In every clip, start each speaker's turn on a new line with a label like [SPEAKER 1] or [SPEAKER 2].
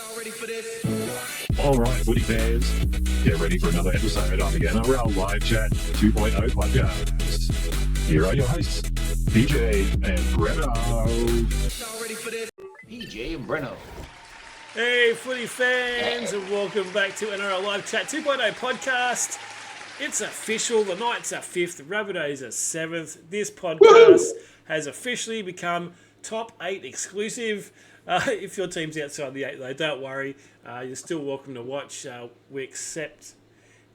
[SPEAKER 1] All right, Footy fans, get ready for another episode of the NRL Live Chat 2.0 podcast. Here are your hosts, PJ and Breno.
[SPEAKER 2] PJ and Breno.
[SPEAKER 3] Hey, Footy fans, and welcome back to NRL Live Chat 2.0 podcast. It's official. The Knights are 5th, the Rabbitohs are 7th. This podcast has officially become top 8 exclusive. If your team's outside the 8, though, don't worry. You're still welcome to watch. We accept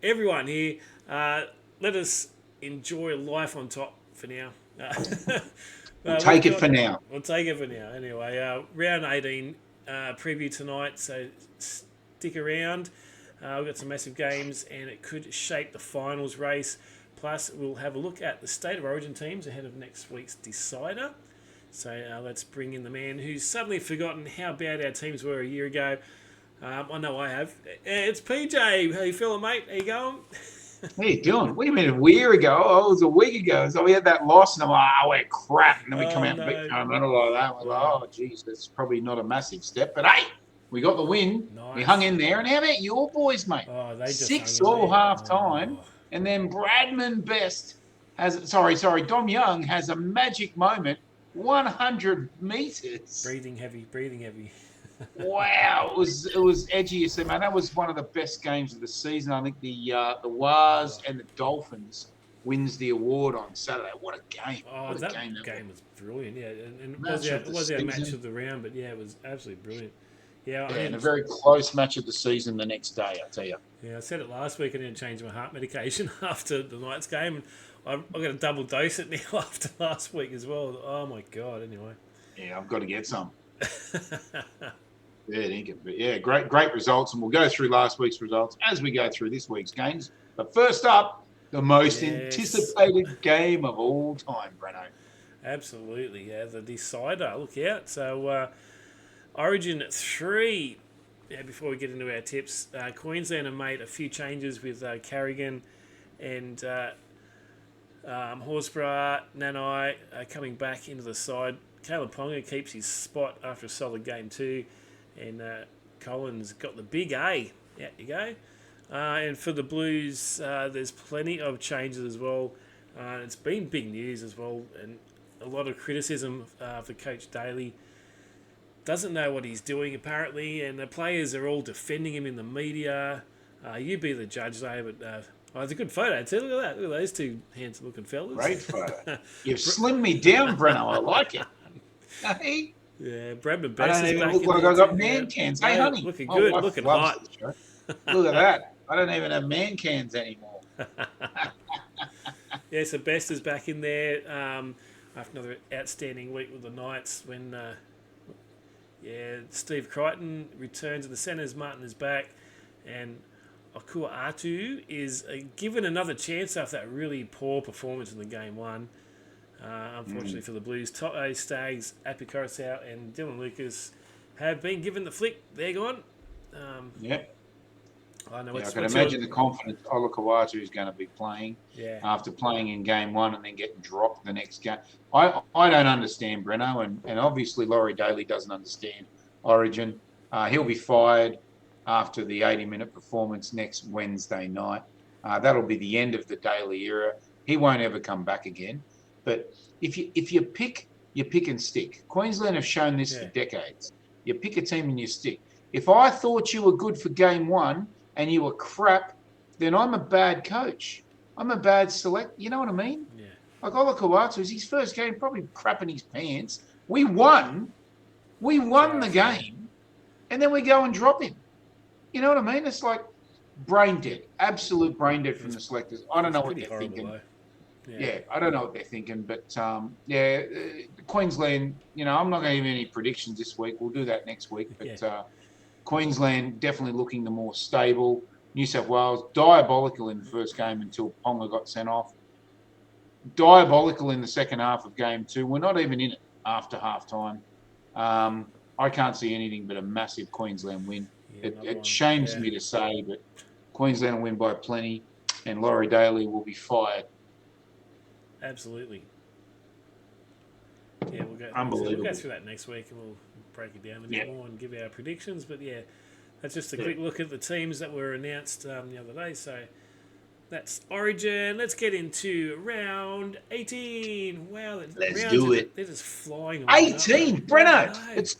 [SPEAKER 3] everyone here. Let us enjoy life on top for now.
[SPEAKER 2] We'll take it for now.
[SPEAKER 3] We'll take it for now. Anyway, round 18 preview tonight, so stick around. We've got some massive games, and it could shape the finals race. Plus, we'll have a look at the State of Origin teams ahead of next week's decider. So let's bring in the man who's suddenly forgotten how bad our teams were a year ago. I know I have. It's PJ. How you feeling, mate? How you going?
[SPEAKER 2] How you doing? What do you mean a year ago? Oh, it was a week ago. So we had that loss, and I'm like, oh, we're crap. And then we come out and beat them, and all like that. We're like, oh, geez, that's probably not a massive step. But hey, we got the win. Nice. We hung in there. And how about your boys, mate?
[SPEAKER 3] Oh, they just
[SPEAKER 2] 6 all half time. Oh. And then Bradman Dom Young has a magic moment. 100 meters.
[SPEAKER 3] Breathing heavy.
[SPEAKER 2] Wow, it was edgy. You see, man, that was one of the best games of the season. I think the Wars and the Dolphins wins the award on Saturday. What a game!
[SPEAKER 3] That game was brilliant. Yeah, and it was our match of the round, but yeah, it was absolutely brilliant. Yeah,
[SPEAKER 2] and a very close match of the season the next day, I tell you.
[SPEAKER 3] Yeah, I said it last week. I didn't change my heart medication after the Knights game. I've got to double dose it now after last week as well. Oh my god! Anyway.
[SPEAKER 2] Yeah, I've got to get some. Yeah, great results, and we'll go through last week's results as we go through this week's games. But first up, the most anticipated game of all time, Breno.
[SPEAKER 3] Absolutely, yeah, the decider. Look out! So, Origin 3. Yeah, before we get into our tips, Queensland have made a few changes with Carrigan and Horsburgh, Nanai coming back into the side. Caleb Ponga keeps his spot after a solid game too. And Collins got the big A. Out you go. And for the Blues, there's plenty of changes as well. It's been big news as well. And a lot of criticism for Coach Daly. Doesn't know what he's doing apparently. And the players are all defending him in the media. You be the judge though. But it's a good photo too. Look at that. Look at those two handsome looking fellas.
[SPEAKER 2] Great photo. You've slimmed me down, Breno. I like it. Hey.
[SPEAKER 3] Yeah, Bradman.
[SPEAKER 2] I don't even look like I got man cans. Hey, honey.
[SPEAKER 3] Looking good, looking hot.
[SPEAKER 2] Look at that. I don't even have man cans anymore.
[SPEAKER 3] Yeah, so Best is back in there after another outstanding week with the Knights when, Steve Crichton returns to the centres. Martin is back. And Akua Atu is given another chance after that really poor performance in the game one. Unfortunately for the Blues, Toto Staggs, Api Coruscant and Dylan Lucas have been given the flick. They're gone. I can imagine the confidence Olakawatu is going to be playing after playing in game one and then getting dropped the next game. I don't understand Breno, and obviously Laurie Daly doesn't understand Origin. He'll be fired after the 80-minute performance next Wednesday night. That'll be the end of the Daly era. He won't ever come back again. But if you pick, you pick and stick. Queensland have shown this for decades. You pick a team and you stick. If I thought you were good for game one and you were crap, then I'm a bad coach. I'm a bad select. You know what I mean? Yeah. Like Olakawatu, it's his first game, probably crapping his pants. We won the game, and then we go and drop him. You know what I mean? It's like brain dead, absolute brain dead from the selectors. I don't know what they're thinking. Yeah, I don't know what they're thinking, but Queensland, I'm not going to give any predictions this week. We'll do that next week. But Queensland definitely looking the more stable. New South Wales, diabolical in the first game until Ponga got sent off. Diabolical in the second half of game two. We're not even in it after half time. I can't see anything but a massive Queensland win. It shames me to say, but Queensland will win by plenty, and Laurie Daly will be fired. Absolutely. Yeah, we'll go.
[SPEAKER 2] Unbelievable.
[SPEAKER 3] We'll go through that next week, and we'll
[SPEAKER 4] break it down a bit more and give our predictions. But yeah, that's just a quick look at the teams that were announced the other day. So that's Origin. Let's get into round 18. Wow,
[SPEAKER 3] let's do it.
[SPEAKER 4] They're just flying.
[SPEAKER 3] 18, Breno. It's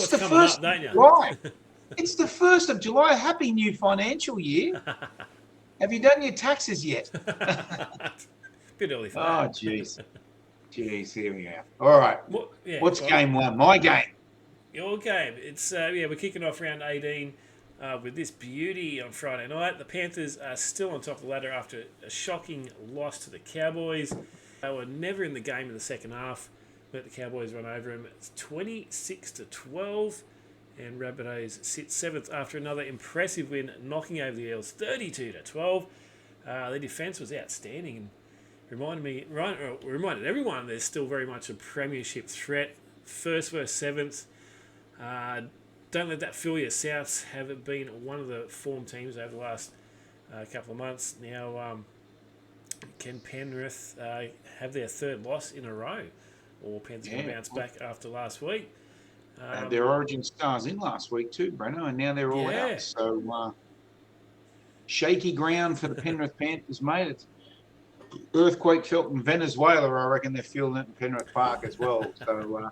[SPEAKER 3] the first of July. It's the 1st of July. Happy new financial year. Have you done your taxes yet?
[SPEAKER 4] Bit early for
[SPEAKER 3] that. Oh, jeez. Jeez, here we are. All right. What's game one? My game.
[SPEAKER 4] Your game. It's we're kicking off round 18 with this beauty on Friday night. The Panthers are still on top of the ladder after a shocking loss to the Cowboys. They were never in the game in the second half. Let the Cowboys run over them. It's 26-12. And Rabbitohs sit 7th after another impressive win, knocking over the Eels 32-12. Their defence was outstanding and reminded everyone there's still very much a premiership threat. First versus 7th. Don't let that fool you. Souths have been one of the form teams over the last couple of months. Now, can Penrith have their third loss in a row? Or Penrith's going to bounce back after last week?
[SPEAKER 3] Their Origin stars in last week too, Breno, and now they're all out. So shaky ground for the Penrith Panthers, mate. It's earthquake felt in Venezuela. I reckon they're feeling it in Penrith Park as well. So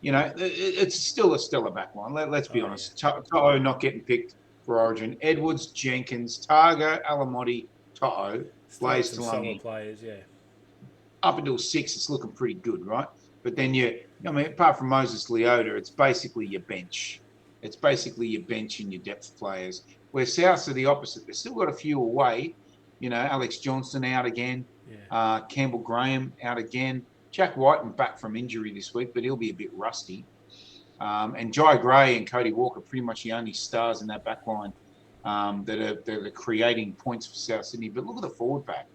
[SPEAKER 3] it's still a stellar backline. Let's be honest. To'o not getting picked for Origin. Edwards, Jenkins, Targa, Alamotti, To'o, Blaze Talungi.
[SPEAKER 4] Players,
[SPEAKER 3] up until 6, it's looking pretty good, right? But then apart from Moses Leota, it's basically your bench. It's basically your bench and your depth players. Where Souths are the opposite. They've still got a few away. Alex Johnston out again. Campbell Graham out again. Jack Whiten back from injury this week, but he'll be a bit rusty. And Jai Gray and Cody Walker pretty much the only stars in that back line that are creating points for South Sydney. But look at the forward back.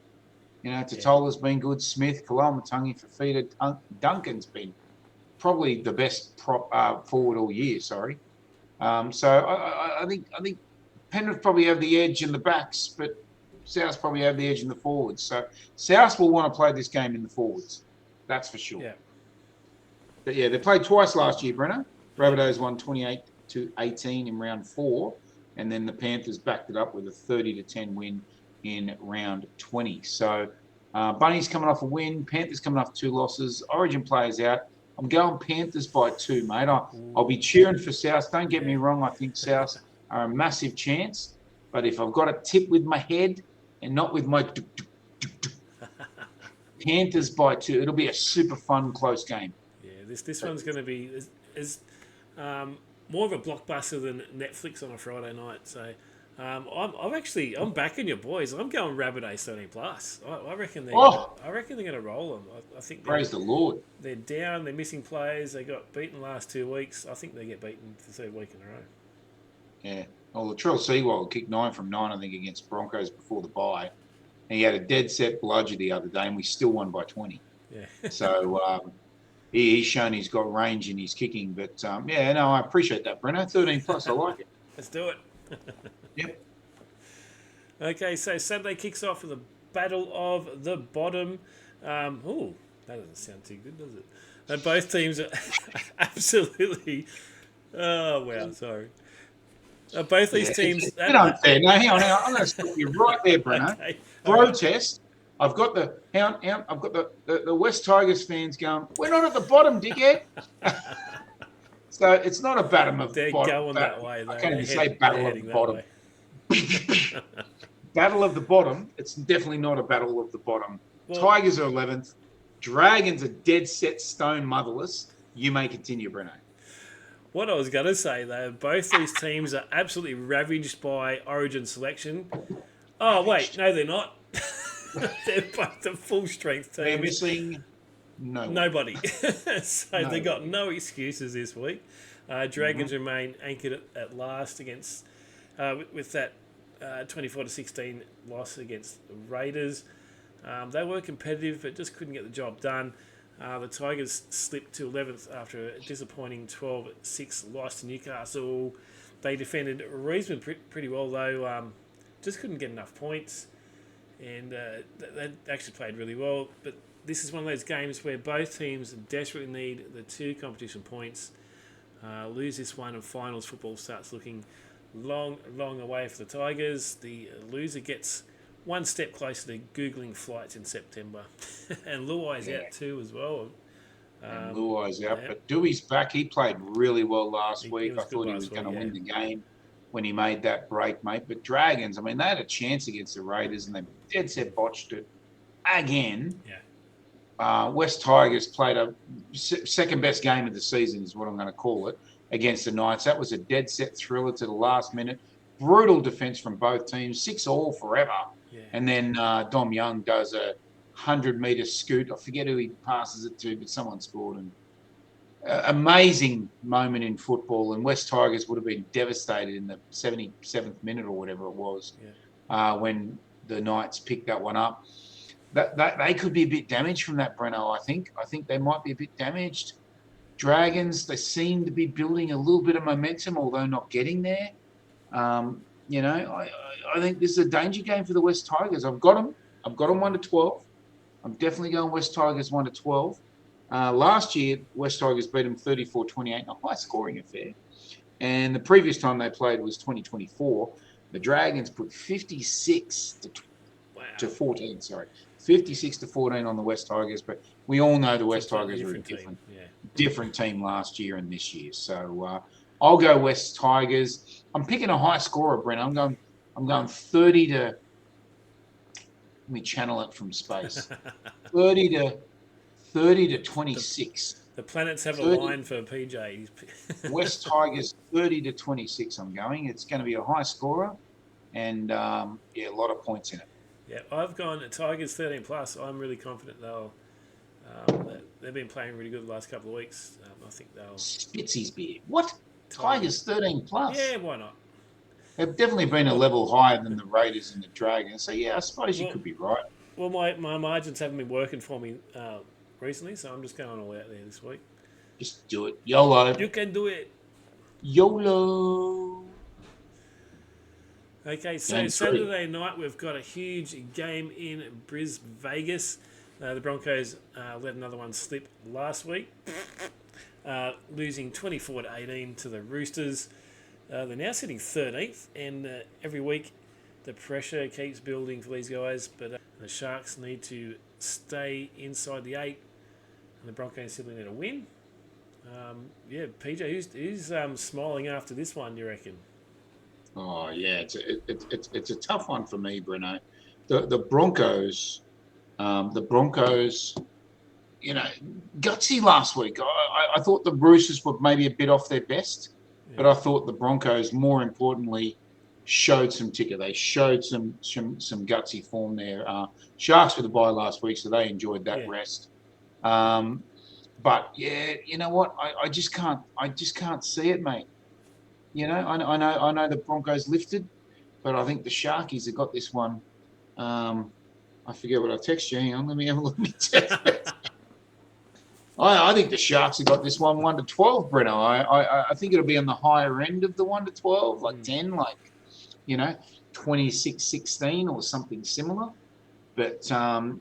[SPEAKER 3] Totola's been good. Smith, Kalamatangi, Fafita, Duncan's been probably the best forward all year. Sorry. So I think Penrith probably have the edge in the backs, but South probably have the edge in the forwards. So South will want to play this game in the forwards. That's for sure.
[SPEAKER 4] Yeah.
[SPEAKER 3] But they played twice last year, Breno. Rabbitohs won 28-18 in round 4, and then the Panthers backed it up with a 30-10 win in round 20. So Bunny's coming off a win. Panthers coming off 2 losses. Origin players out. I'm going Panthers by 2, mate. I'll be cheering for South. Don't get me wrong. I think South are a massive chance. But if I've got to tip with my head and not with my Panthers by 2. It'll be a super fun, close game.
[SPEAKER 4] Yeah, this one's going to be more of a blockbuster than Netflix on a Friday night. So I'm backing your boys. I'm going Rabbitohs 13+. I reckon they're going to roll them. I think
[SPEAKER 3] praise the Lord.
[SPEAKER 4] They're down. They're missing players. They got beaten last 2 weeks. I think they get beaten for the 3rd week in a row.
[SPEAKER 3] Yeah. Well, Latrell Seawold kicked 9 from 9, I think, against Broncos before the bye. And he had a dead set bludger the other day, and we still won by 20.
[SPEAKER 4] Yeah.
[SPEAKER 3] So he's shown he's got range in his kicking. But, I appreciate that, Breno. 13+, I like it.
[SPEAKER 4] Let's do it.
[SPEAKER 3] Yep.
[SPEAKER 4] Okay, so Saturday kicks off with a battle of the bottom. That doesn't sound too good, does it? And both teams are absolutely... Oh, wow, sorry. Both these teams...
[SPEAKER 3] Get unfair. No, hang on. I'm going to stop you right there, Breno. Okay. Protest. I've got I've got the West Tigers fans going, we're not at the bottom, dickhead. So it's not a battle of the bottom. They're going that way. I can't even say battle of the bottom. Battle of the bottom. It's definitely not a battle of the bottom. Well, Tigers are 11th. Dragons are dead set stone motherless. You may continue, Breno.
[SPEAKER 4] What I was going to say, though, both these teams are absolutely ravaged by Origin selection. Oh, wait. No, they're not. They're both the full-strength teams.
[SPEAKER 3] They're missing
[SPEAKER 4] nobody. So they got no excuses this week. Dragons remain anchored at last against with that 24-16 loss against the Raiders. They were competitive, but just couldn't get the job done. The Tigers slipped to 11th after a disappointing 12-6 loss to Newcastle. They defended reasonably pretty well, though. Just couldn't get enough points. And they actually played really well. But this is one of those games where both teams desperately need the 2 competition points. lose this one and finals football starts looking long away for the Tigers. The loser gets one step closer to Googling flights in September. And Luai's out too as well.
[SPEAKER 3] And Luai's out, but Dewey's back. He played really well last week. I thought he was going to win the game when he made that break, mate. But Dragons, I mean, they had a chance against the Raiders and they dead set botched it again.
[SPEAKER 4] Yeah.
[SPEAKER 3] West Tigers played a second best game of the season, is what I'm going to call it, against the Knights. That was a dead set thriller to the last minute. Brutal defence from both teams, 6-all forever.
[SPEAKER 4] Yeah.
[SPEAKER 3] And then Dom Young does a 100-metre scoot. I forget who he passes it to, but someone scored. And amazing moment in football. And West Tigers would have been devastated in the 77th minute or whatever it was when the Knights picked that one up. They could be a bit damaged from that, Breno, I think. I think they might be a bit damaged. Dragons, they seem to be building a little bit of momentum, although not getting there. I think this is a danger game for the West Tigers. I've got them 1-12. I'm definitely going West Tigers 1-12. Last year, West Tigers beat them 34-28 in a high-scoring affair. And the previous time they played was 2024. The Dragons put 56 to 14, sorry. 56 to 14 on the West Tigers, but we all know the West Tigers were a different team last year and this year. So I'll go West Tigers. I'm picking a high scorer, Brent. I'm going 30 to. Let me channel it from space. 30 to 26.
[SPEAKER 4] The planets have a line for PJ.
[SPEAKER 3] West Tigers 30 to 26. I'm going. It's going to be a high scorer, and a lot of points in it.
[SPEAKER 4] Yeah, I've gone Tigers 13 plus. I'm really confident they've been playing really good the last couple of weeks. I think they'll
[SPEAKER 3] Spitzy's beer. What? Tigers 13 plus?
[SPEAKER 4] Yeah, why not?
[SPEAKER 3] They've definitely been a level higher than the Raiders and the Dragons. So I suppose you could be right.
[SPEAKER 4] Well, my margins haven't been working for me recently, so I'm just going all out there this week.
[SPEAKER 3] Just do it. YOLO.
[SPEAKER 4] You can do it.
[SPEAKER 3] YOLO.
[SPEAKER 4] Okay, so Saturday night we've got a huge game in Vegas. The Broncos let another one slip last week, losing 24-18 to the Roosters. They're now sitting 13th, and every week the pressure keeps building for these guys. But the Sharks need to stay inside the 8, and the Broncos simply need a win. PJ, who's smiling after this one, do you reckon?
[SPEAKER 3] Oh yeah, it's a tough one for me, Breno. The Broncos, gutsy last week. I thought the Roosters were maybe a bit off their best, but I thought the Broncos, more importantly, showed some ticker. They showed some gutsy form there. Sharks were the bye last week, so they enjoyed that rest. But you know what? I just can't see it, mate. I know the Broncos lifted, but I think the Sharkies have got this one. I forget what I texted you. Hang on, let me have a look at my text. I think the Sharks have got this one 1-12, Breno. I think it'll be on the higher end of the 1-12, like 10, 26-16 or something similar. But the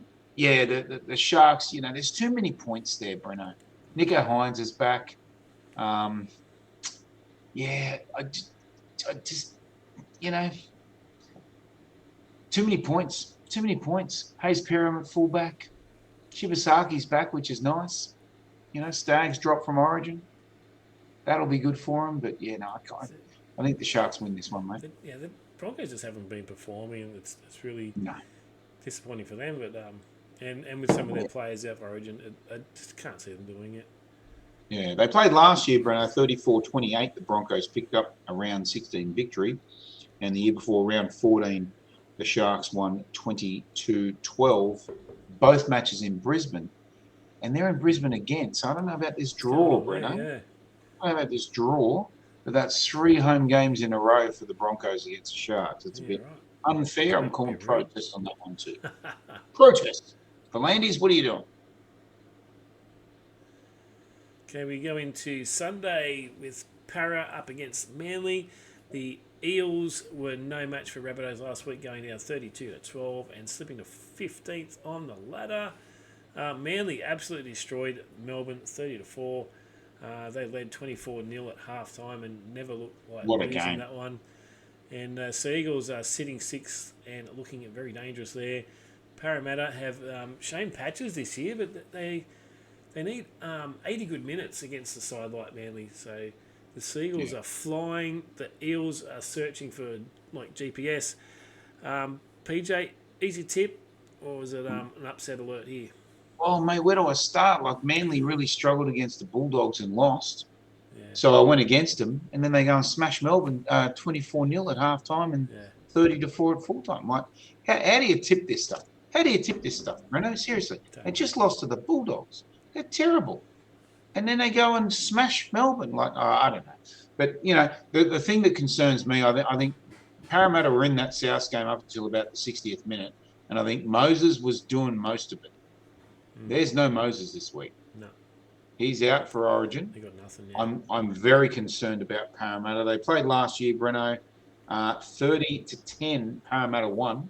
[SPEAKER 3] Sharks, there's too many points there, Breno. Nico Hines is back. I just too many points. Hayes Perham at fullback. Shibasaki's back, which is nice. Staggs dropped from Origin. That'll be good for him, but I think the Sharks win this one, mate.
[SPEAKER 4] The Broncos just haven't been performing, and it's really disappointing for them. But and with some of their players out of Origin, I just can't see them doing it.
[SPEAKER 3] Yeah, they played last year, Breno, 34-28. The Broncos picked up a round 16 victory. And the year before, round 14, the Sharks won 22-12. Both matches in Brisbane. And they're in Brisbane again. So I don't know about this draw, Breno.
[SPEAKER 4] Yeah.
[SPEAKER 3] I don't know about this draw. But that's 3 home games in a row for the Broncos against the Sharks. It's a bit unfair. I'm calling protest on that one too. Protest. Volandis, what are you doing?
[SPEAKER 4] Okay, we go into Sunday with Para up against Manly. The Eels were no match for Rabbitohs last week, going down 32-12 and slipping to 15th on the ladder. Manly absolutely destroyed Melbourne 30-4. They led 24-0 at half-time and never looked like
[SPEAKER 3] What a
[SPEAKER 4] losing
[SPEAKER 3] game.
[SPEAKER 4] that one. And Sea Eagles are sitting sixth and looking very dangerous there. Parramatta have Shane Patches this year, but they need 80 good minutes against the side like Manly. So the Seagulls are flying. The Eels are searching for like GPS. PJ, easy tip, or is it an upset alert here?
[SPEAKER 3] Well, mate, where do I start? Like, Manly really struggled against the Bulldogs and lost.
[SPEAKER 4] Yeah.
[SPEAKER 3] So I went against them, and then they go and smash Melbourne 24-0 at halftime and 30-4 at full time. Like, how do you tip this stuff? How do you tip this stuff, Breno? Seriously. They just lost to the Bulldogs. They're terrible. And then they go and smash Melbourne. Like, I don't know. But, you know, the thing that concerns me, I think Parramatta were in that South game up until about the 60th minute, and I think Moses was doing most of it. There's no Moses this week.
[SPEAKER 4] No.
[SPEAKER 3] He's out for Origin.
[SPEAKER 4] They got nothing now.
[SPEAKER 3] I'm very concerned about Parramatta. They played last year, Breno, 30-10. Parramatta won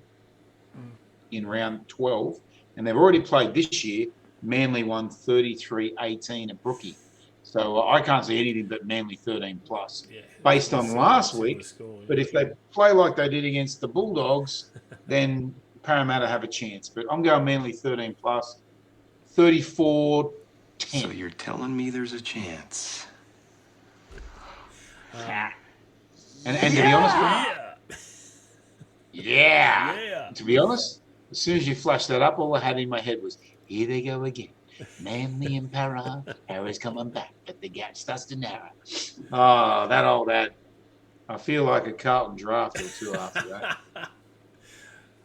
[SPEAKER 3] in round 12, and they've already played this year. Manly won 33-18 at Brookie. So I can't see anything but Manly 13 plus based on last week. But if they play like they did against the Bulldogs, then Parramatta have a chance. But I'm going Manly 13 plus, 34-10.
[SPEAKER 5] So you're telling me there's a chance?
[SPEAKER 3] And to be honest, to be honest, as soon as you flashed that up, all I had in my head was, here they go again. Manly and Para, Para's coming back, but the gap starts to narrow. Oh, that old ad. I feel like a Carlton draft or two after that.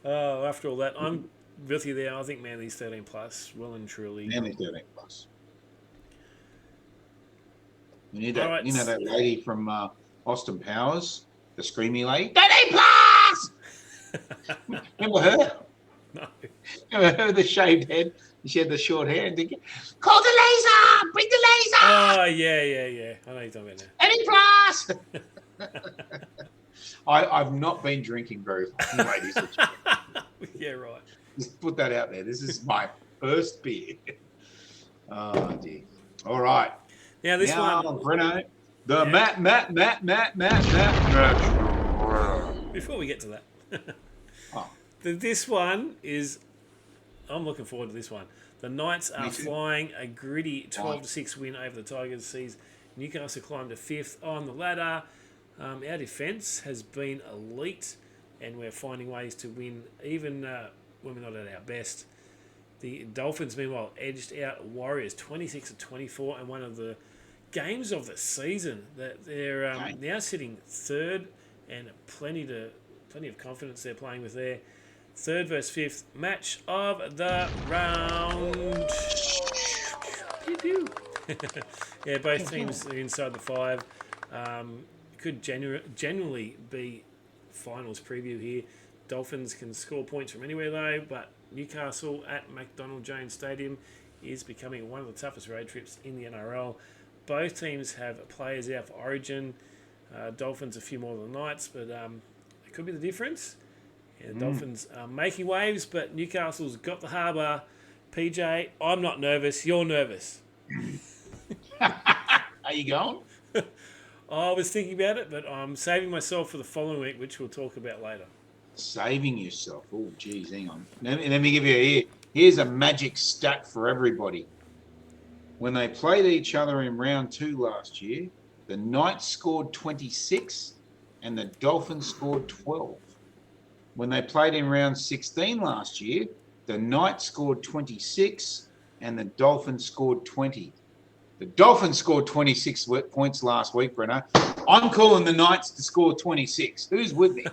[SPEAKER 4] After all that, I'm with you there. I think Manly's 13 plus, well and truly.
[SPEAKER 3] Manly 13 plus. You need that,
[SPEAKER 4] right.
[SPEAKER 3] You know that lady from Austin Powers, the screamy lady? 13 plus! Remember her?
[SPEAKER 4] No.
[SPEAKER 3] Remember her with the shaved head? She had the short hair and thinking, call the laser! Bring the laser!
[SPEAKER 4] Oh, yeah. I know you're talking about
[SPEAKER 3] Any plus! I've not been drinking very long, ladies and gentlemen.
[SPEAKER 4] Yeah, right.
[SPEAKER 3] Just put that out there. This is my first beer. Oh, dear. All right.
[SPEAKER 4] Now, this one.
[SPEAKER 3] Breno, the Matt.
[SPEAKER 4] Before we get to that.
[SPEAKER 3] Oh.
[SPEAKER 4] This one is... I'm looking forward to this one. The Knights are flying a gritty 12-6 win over the Tigers. Sees Newcastle climb to 5th on the ladder. Our defence has been elite, and we're finding ways to win even when we're not at our best. The Dolphins, meanwhile, edged out Warriors 26-24, and one of the games of the season. That they're now sitting third, and plenty of confidence they're playing with there. Third versus fifth match of the round. Pew, pew. Yeah, both teams are inside the 5. Could genuinely be finals preview here. Dolphins can score points from anywhere though, but Newcastle at McDonald Jones Stadium is becoming one of the toughest road trips in the NRL. Both teams have players out for Origin. Dolphins a few more than the Knights, but it could be the difference. Yeah, the Dolphins are making waves, but Newcastle's got the harbour. PJ, I'm not nervous. You're nervous.
[SPEAKER 3] Are you going?
[SPEAKER 4] I was thinking about it, but I'm saving myself for the following week, which we'll talk about later.
[SPEAKER 3] Saving yourself. Oh, geez, hang on. Let me give you here's a magic stat for everybody. When they played each other in round 2 last year, the Knights scored 26 and the Dolphins scored 12. When they played in round 16 last year, the Knights scored 26 and the Dolphins scored 20. The Dolphins scored 26 points last week, Breno. I'm calling the Knights to score 26. Who's with me?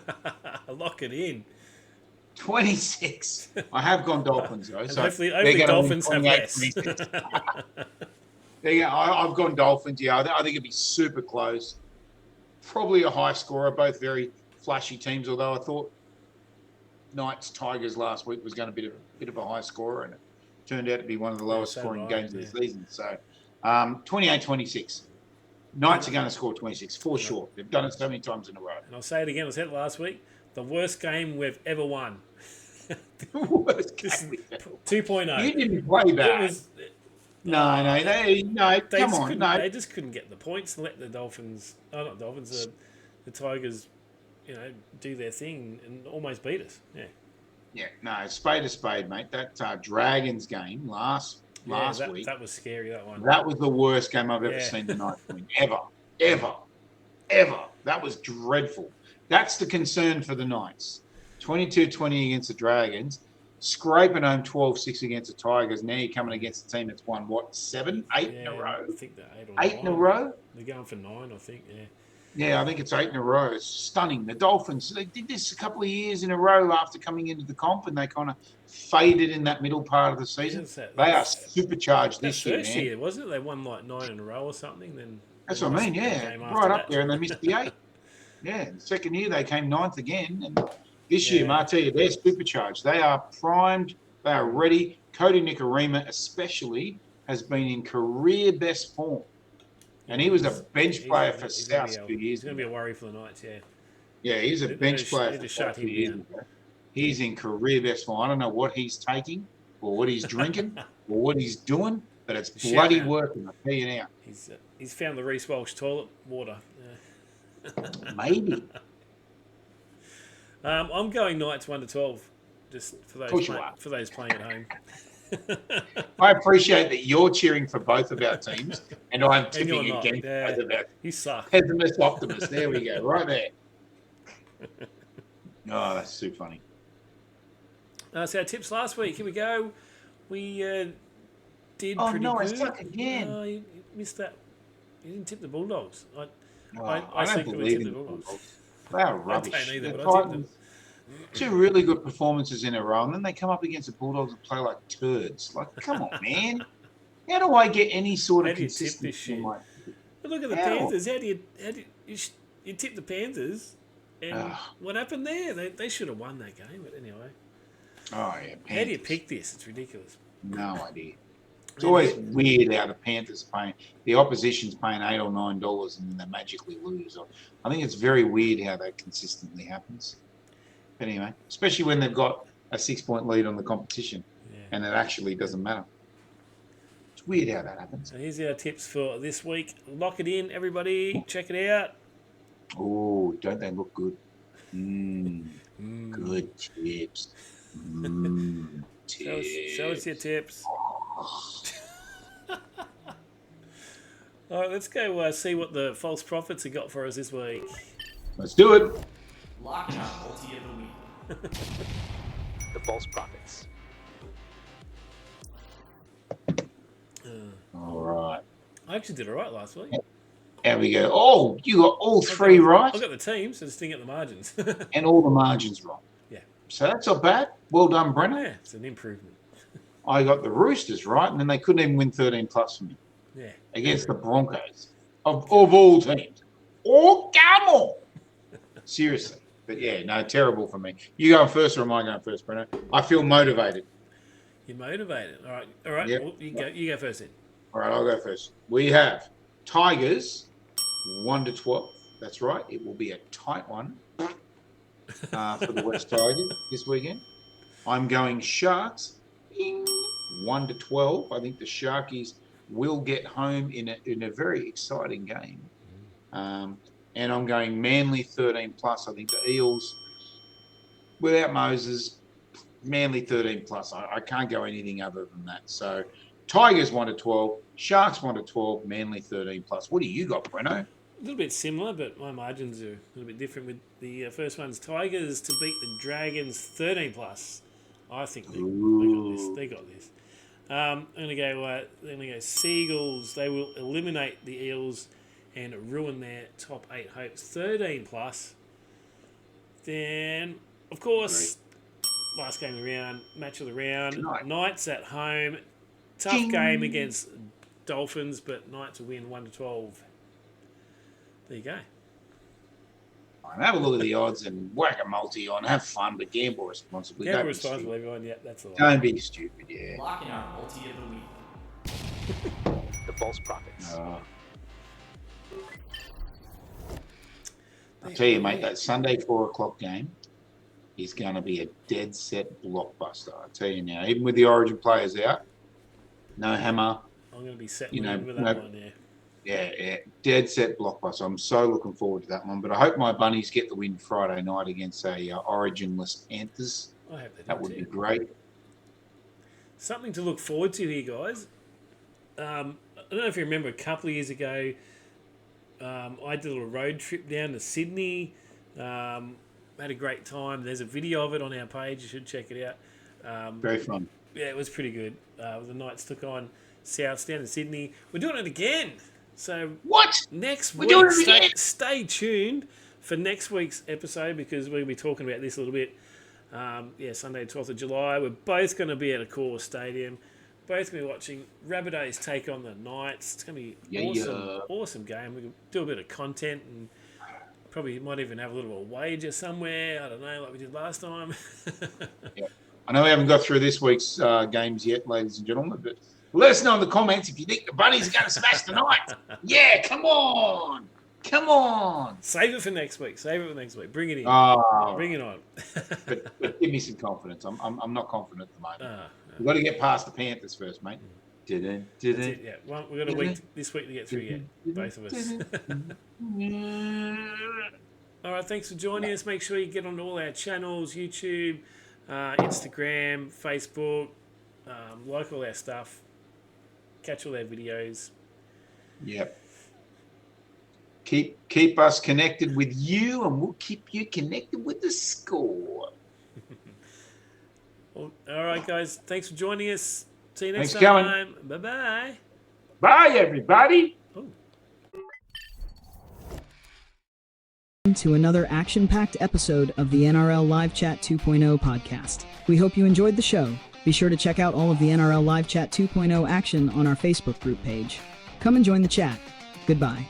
[SPEAKER 4] Lock it in.
[SPEAKER 3] 26. I have gone Dolphins, though. So
[SPEAKER 4] hopefully Dolphins have less.
[SPEAKER 3] There you go. I've gone Dolphins. Yeah, I think it'd be super close. Probably a high scorer. Both very flashy teams, although I thought Knights Tigers last week was going to be a bit of a high scorer, and it turned out to be one of the lowest scoring games of the season. So 28-26. Knights are going to score 26 for sure. They've done it so many times in a row.
[SPEAKER 4] And I'll say it again. I said it last week. The worst game we've ever won.
[SPEAKER 3] The worst game we've ever won.
[SPEAKER 4] 2.0.
[SPEAKER 3] You didn't play bad. No, come on, no.
[SPEAKER 4] They just couldn't get the points and let the Dolphins, the Tigers, do their thing and almost beat us. Yeah.
[SPEAKER 3] Yeah, no, spade to spade, mate. That Dragons game last week.
[SPEAKER 4] That was scary, that one.
[SPEAKER 3] That was the worst game I've ever seen the Knights win. Ever. That was dreadful. That's the concern for the Knights. 22-20 against the Dragons, scraping home 12-6 against the Tigers. Now you're coming against a team that's won, 8 in a row?
[SPEAKER 4] I think they're 8 or 9.
[SPEAKER 3] 8 in a row?
[SPEAKER 4] They're going for 9, I think, yeah.
[SPEAKER 3] Yeah, I think it's 8 in a row. It's stunning. The Dolphins, they did this a couple of years in a row after coming into the comp, and they kind of faded in that middle part of the season. They are supercharged this year,
[SPEAKER 4] first year, wasn't it? They won like 9 in a row or something. Then
[SPEAKER 3] that's what I mean, yeah. Right up there, and they missed the 8. Yeah, the second year they came 9th again, and this year, Martia, they're supercharged. They are primed. They are ready. Cody Nikorima especially has been in career best form. And he was a bench player for South a few years
[SPEAKER 4] ago. He's going to be a worry for the Knights, yeah.
[SPEAKER 3] Yeah, he's a bench player for South a few years ago. He's in career best form. I don't know what he's taking or what he's drinking or what he's doing, but it's bloody working, I tell you now.
[SPEAKER 4] He's found the Reece Walsh toilet water.
[SPEAKER 3] Maybe.
[SPEAKER 4] I'm going Knights 1-12, just for those playing at home.
[SPEAKER 3] I appreciate that you're cheering for both of our teams, and I'm tipping against both of our.
[SPEAKER 4] You suck.
[SPEAKER 3] Pessimist, optimist. There we go, right there. Oh, that's too funny.
[SPEAKER 4] So our tips last week. Here we go. We did
[SPEAKER 3] pretty
[SPEAKER 4] good.
[SPEAKER 3] I suck again.
[SPEAKER 4] You missed that. You didn't tip the Bulldogs.
[SPEAKER 3] I don't believe in the Bulldogs. They are rubbish.
[SPEAKER 4] I don't either, but I tipped them.
[SPEAKER 3] 2 really good performances in a row, and then they come up against the Bulldogs and play like turds. Like, come on, man. How do I get any sort of consistency?
[SPEAKER 4] But look at the Panthers. How do you tip the Panthers? And what happened there? They should have won that game, but anyway.
[SPEAKER 3] Oh, yeah. Panthers.
[SPEAKER 4] How do you pick this? It's ridiculous.
[SPEAKER 3] No idea. It's always weird how the Panthers paying, the opposition's paying $8 or $9 and then they magically lose. I think it's very weird how that consistently happens. But anyway, especially when they've got a 6-point lead on the competition and it actually doesn't matter. It's weird how that happens.
[SPEAKER 4] So here's our tips for this week. Lock it in, everybody. Check it out.
[SPEAKER 3] Oh, don't they look good? Good tips. Tips.
[SPEAKER 4] Show us your tips. All right, let's go see what the false prophets have got for us this week.
[SPEAKER 3] Let's do it.
[SPEAKER 6] Locking up multi of the week.
[SPEAKER 5] The false prophets.
[SPEAKER 3] All right.
[SPEAKER 4] I actually did all right last week.
[SPEAKER 3] There we go. Oh, you got all 3 right.
[SPEAKER 4] I got the teams, I just didn't get the margins.
[SPEAKER 3] And all the margins right.
[SPEAKER 4] Yeah.
[SPEAKER 3] So that's not bad. Well done, Breno.
[SPEAKER 4] Yeah, it's an improvement.
[SPEAKER 3] I got the Roosters right, and then they couldn't even win 13 plus for me.
[SPEAKER 4] Yeah.
[SPEAKER 3] Against the Broncos of all teams. Oh, come on. Seriously. But yeah, no, terrible for me. You going first or am I going first, Breno? I feel motivated.
[SPEAKER 4] You're motivated. All right.
[SPEAKER 3] Yep.
[SPEAKER 4] Well, you go first then.
[SPEAKER 3] All right, I'll go first. We have Tigers 1-12. That's right. It will be a tight one for the West Tigers this weekend. I'm going Sharks 1-12. I think the Sharkies will get home in a very exciting game. And I'm going Manly 13 plus. I think the Eels, without Moses, Manly 13 plus. I can't go anything other than that. So Tigers 1-12, Sharks 1-12, Manly 13 plus. What do you got, Breno?
[SPEAKER 4] A little bit similar, but my margins are a little bit different. With the first one's Tigers to beat the Dragons 13 plus. I think they got this. I'm going to go Seagulls. They will eliminate the Eels and ruin their top 8 hopes. 13 plus. Then, of course, last game of the round, match of the round. Knights at home. Tough game against Dolphins, but Knights will win 1-12. There you go.
[SPEAKER 3] Have a look at the odds and whack a multi on. Have fun, but gamble responsibly.
[SPEAKER 4] Gamble responsibly, everyone. Yeah, that's the line.
[SPEAKER 3] Don't be stupid, yeah.
[SPEAKER 6] Locking our multi of the week.
[SPEAKER 5] The false prophets.
[SPEAKER 3] I'll tell you, mate, that Sunday 4:00 game is going to be a dead set blockbuster. I tell you now, even with the Origin players out, no Hammer,
[SPEAKER 4] I'm going to be settling in with that one,
[SPEAKER 3] Yeah, dead set blockbuster. I'm so looking forward to that one. But I hope my Bunnies get the win Friday night against a Originless Panthers.
[SPEAKER 4] I hope they do.
[SPEAKER 3] That would be great.
[SPEAKER 4] Something to look forward to here, guys. I don't know if you remember a couple of years ago, I did a little road trip down to Sydney. Had a great time. There's a video of it on our page. You should check it out.
[SPEAKER 3] Very fun.
[SPEAKER 4] Yeah, it was pretty good. The Knights took on Souths down in Sydney. We're doing it again. So
[SPEAKER 3] what?
[SPEAKER 4] Next
[SPEAKER 3] We're
[SPEAKER 4] week,
[SPEAKER 3] doing it again?
[SPEAKER 4] stay tuned for next week's episode because we'll be talking about this a little bit. Sunday, 12th of July. We're both going to be at a Core Stadium. Both going to be watching Rabbitohs take on the Knights. It's going to be awesome game. We can do a bit of content and probably might even have a little a wager somewhere. I don't know, like we did last time.
[SPEAKER 3] Yeah. I know we haven't got through this week's games yet, ladies and gentlemen, but let us know in the comments if you think the Bunnies are going to smash tonight. Yeah, come on. Come on.
[SPEAKER 4] Save it for next week. Bring it in. Bring it on.
[SPEAKER 3] but give me some confidence. I'm not confident at the moment. We've got to get past the Panthers first, mate.
[SPEAKER 4] That's it, yeah. Well, we've got a week this week to get through yet, both of us. All right, thanks for joining us. Make sure you get onto all our channels, YouTube, Instagram, Facebook, like all our stuff, catch all our videos.
[SPEAKER 3] Yep. Keep us connected with you, and we'll keep you connected with the score.
[SPEAKER 4] Well, all right, guys. Thanks for joining us. See you next
[SPEAKER 3] Thanks,
[SPEAKER 4] time. Bye-bye.
[SPEAKER 3] Bye, everybody.
[SPEAKER 7] To another action-packed episode of the NRL Live Chat 2.0 podcast. We hope you enjoyed the show. Be sure to check out all of the NRL Live Chat 2.0 action on our Facebook group page. Come and join the chat. Goodbye.